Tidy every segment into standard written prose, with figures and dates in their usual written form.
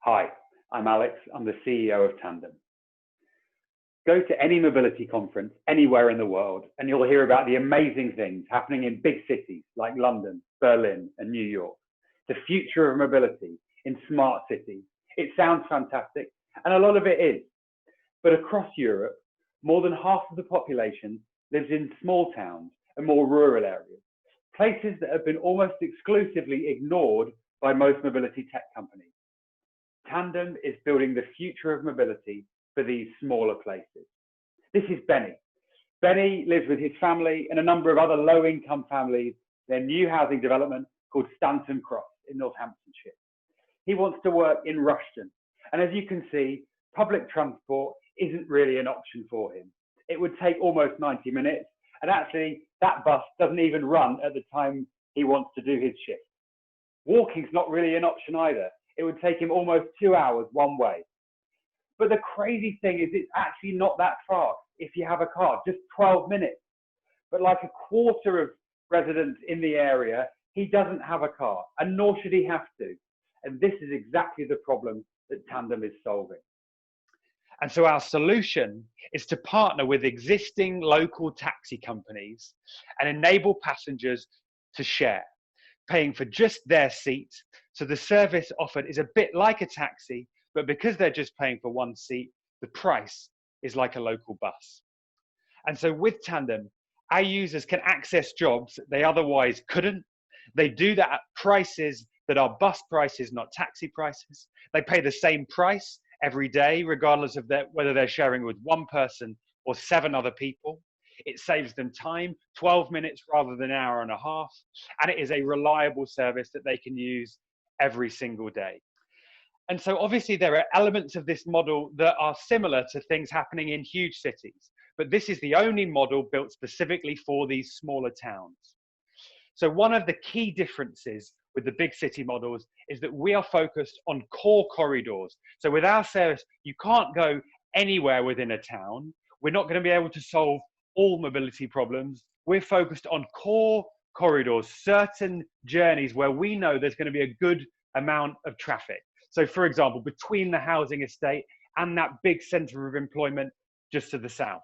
Hi, I'm Alex. I'm the CEO of Tandem. Go to any mobility conference anywhere in the world and you'll hear about the amazing things happening in big cities like London, Berlin, and New York. The future of mobility in smart cities. It sounds fantastic, and a lot of it is. But across Europe, more than half of the population lives in small towns and more rural areas, places that have been almost exclusively ignored by most mobility tech companies. Tandem is building the future of mobility for these smaller places. This is Benny. Benny lives with his family and a number of other low-income families in a new housing development called Stanton Cross in Northamptonshire. He wants to work in Rushden, and as you can see, public transport isn't really an option for him. It would take almost 90 minutes, and actually that bus doesn't even run at the time he wants to do his shift. Walking's not really an option either. It would take him almost 2 hours one way. But the crazy thing is it's actually not that far if you have a car, just 12 minutes. But like a quarter of residents in the area, he doesn't have a car, and nor should he have to. And this is exactly the problem that Tandem is solving. And so our solution is to partner with existing local taxi companies and enable passengers to share, paying for just their seat. So the service offered is a bit like a taxi, but because they're just paying for one seat, the price is like a local bus. And so with Tandem, our users can access jobs they otherwise couldn't. They do that at prices that are bus prices, not taxi prices. They pay the same price every day, regardless of whether they're sharing with one person or 7 other people. It saves them time, 12 minutes rather than an hour and a half, and it is a reliable service that they can use every single day. And so obviously there are elements of this model that are similar to things happening in huge cities, but this is the only model built specifically for these smaller towns. So one of the key differences with the big city models is that we are focused on core corridors. So with our service, you can't go anywhere within a town. We're not going to be able to solve all mobility problems. We're focused on core corridors, certain journeys where we know there's going to be a good amount of traffic. So for example, between the housing estate and that big center of employment just to the south.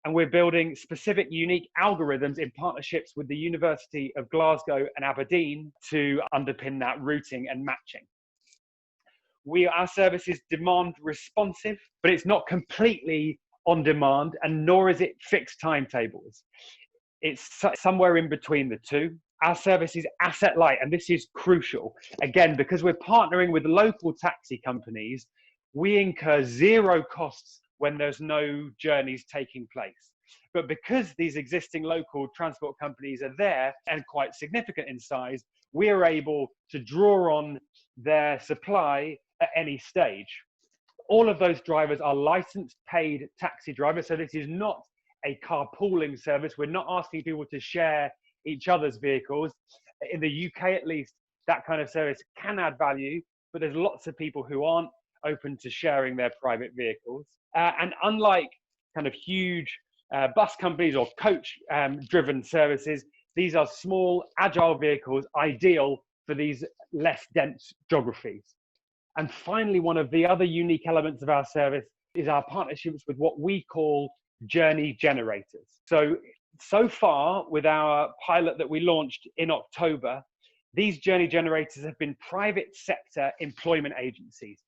And we're building specific unique algorithms in partnerships with the University of Glasgow and Aberdeen to underpin that routing and matching. Our service is demand responsive, but it's not completely on demand, and nor is it fixed timetables. It's somewhere in between the two. Our service is asset light, and this is crucial. Again, because we're partnering with local taxi companies, we incur 0 costs when there's no journeys taking place. But because these existing local transport companies are there and quite significant in size, we are able to draw on their supply at any stage. All of those drivers are licensed paid taxi drivers. So this is not a carpooling service. We're not asking people to share each other's vehicles. In the UK, at least, that kind of service can add value, but there's lots of people who aren't open to sharing their private vehicles. And unlike kind of huge bus companies or coach driven services, these are small, agile vehicles, ideal for these less dense geographies. And finally, one of the other unique elements of our service is our partnerships with what we call journey generators. So far, with our pilot that we launched in October, these journey generators have been private sector employment agencies.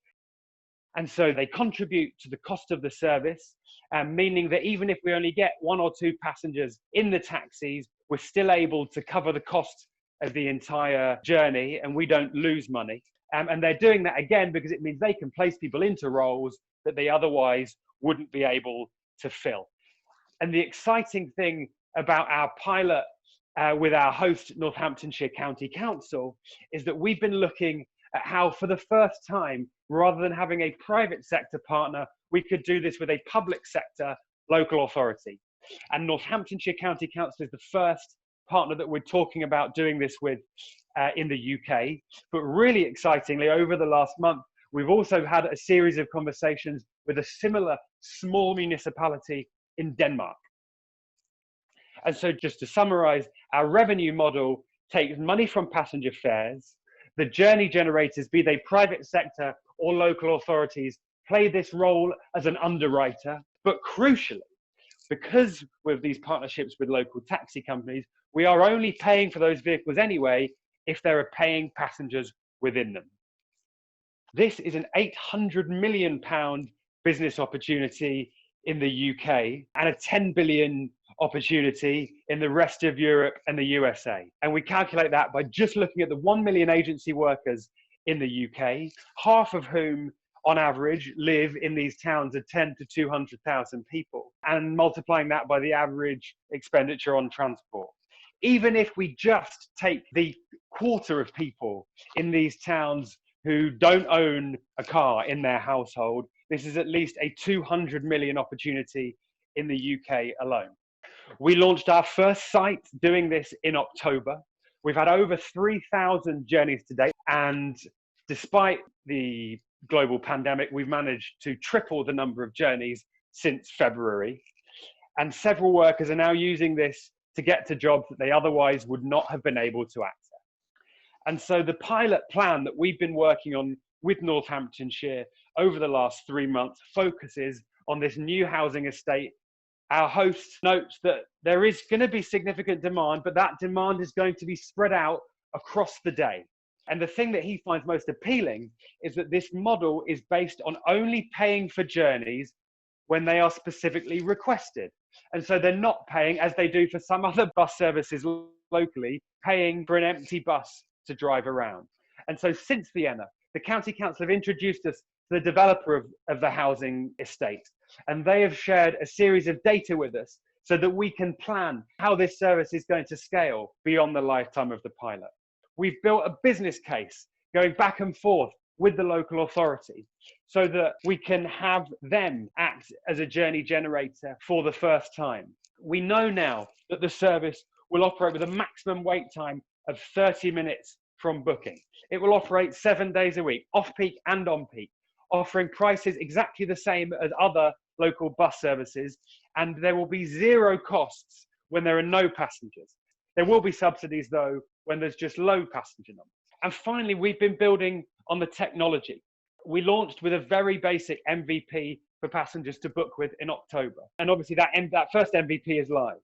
And so they contribute to the cost of the service, meaning that even if we only get 1 or 2 passengers in the taxis, we're still able to cover the cost of the entire journey and we don't lose money. And they're doing that again because it means they can place people into roles that they otherwise wouldn't be able to fill. And the exciting thing about our pilot with our host, Northamptonshire County Council, is that we've been looking at how, for the first time, rather than having a private sector partner, we could do this with a public sector local authority. And Northamptonshire County Council is the first partner that we're talking about doing this with in the UK. But really excitingly, over the last month, we've also had a series of conversations with a similar small municipality in Denmark. And so just to summarize, our revenue model takes money from passenger fares. The journey generators, be they private sector or local authorities play this role as an underwriter. But crucially, because with these partnerships with local taxi companies, we are only paying for those vehicles anyway if there are paying passengers within them. This is an £800 million business opportunity in the UK and a 10 billion opportunity in the rest of Europe and the USA. And we calculate that by just looking at the 1 million agency workers in the UK, half of whom on average live in these towns of 10 to 200,000 people, and multiplying that by the average expenditure on transport. Even if we just take the quarter of people in these towns who don't own a car in their household, this is at least a 200 million opportunity in the UK alone. We launched our first site doing this in October. We've had over 3,000 journeys to date, and despite the global pandemic, we've managed to triple the number of journeys since February. And several workers are now using this to get to jobs that they otherwise would not have been able to access. And so the pilot plan that we've been working on with Northamptonshire over the last 3 months focuses on this new housing estate. Our host notes that there is going to be significant demand, but that demand is going to be spread out across the day. And the thing that he finds most appealing is that this model is based on only paying for journeys when they are specifically requested. And so they're not paying, as they do for some other bus services locally, paying for an empty bus to drive around. And so since Vienna, the County Council have introduced us to the developer of the housing estate. And they have shared a series of data with us so that we can plan how this service is going to scale beyond the lifetime of the pilot. We've built a business case going back and forth with the local authority so that we can have them act as a journey generator for the first time. We know now that the service will operate with a maximum wait time of 30 minutes from booking. It will operate 7 days a week, off-peak and on-peak, offering prices exactly the same as other local bus services, and there will be zero costs when there are no passengers. There will be subsidies, though, when there's just low passenger numbers. And finally, we've been building on the technology. We launched with a very basic MVP for passengers to book with in October. And obviously that first MVP is live.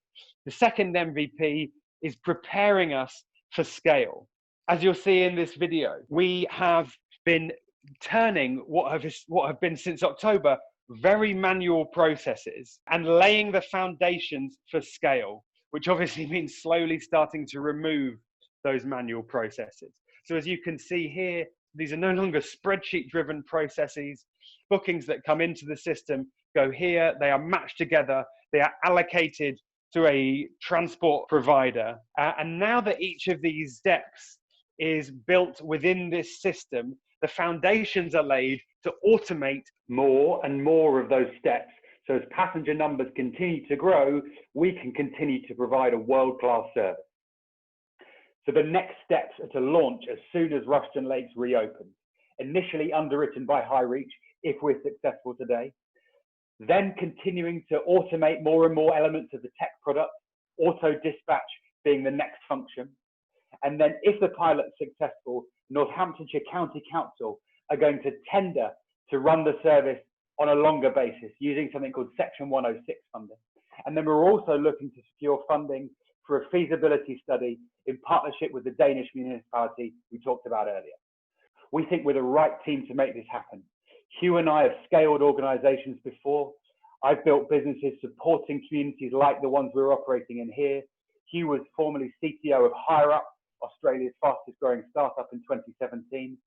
The second MVP is preparing us for scale. As you'll see in this video, we have been turning what have been since October very manual processes and laying the foundations for scale, which obviously means slowly starting to remove those manual processes. So as you can see here, these are no longer spreadsheet-driven processes. Bookings that come into the system go here, they are matched together, they are allocated to a transport provider. And now that each of these steps is built within this system, the foundations are laid to automate more and more of those steps. So as passenger numbers continue to grow, we can continue to provide a world-class service. So the next steps are to launch as soon as Rushden Lakes reopens, initially underwritten by HiReach if we're successful today, then continuing to automate more and more elements of the tech product, auto dispatch being the next function. And then if the pilot's successful, Northamptonshire County Council are going to tender to run the service on a longer basis using something called Section 106 funding. And then we're also looking to secure funding for a feasibility study in partnership with the Danish municipality we talked about earlier. We think we're the right team to make this happen. Hugh and I have scaled organizations before. I've built businesses supporting communities like the ones we're operating in here. Hugh was formerly CTO of HiReach, Australia's fastest growing startup in 2017.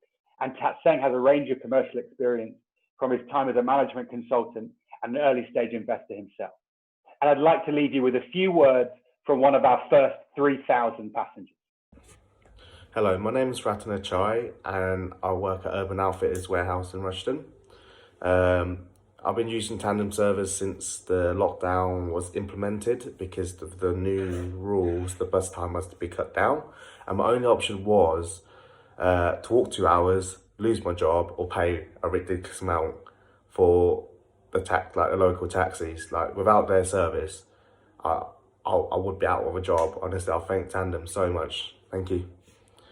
And Tat-Seng has a range of commercial experience from his time as a management consultant and an early stage investor himself. And I'd like to leave you with a few words from one of our first 3,000 passengers. Hello, my name is Ratana Chai and I work at Urban Outfitters warehouse in Rushden. I've been using Tandem service since the lockdown was implemented because of the new rules. The bus time was to be cut down, and my only option was to walk 2 hours, lose my job, or pay a ridiculous amount for the local taxis. Like without their service, I would be out of a job. Honestly, I thank Tandem so much. Thank you.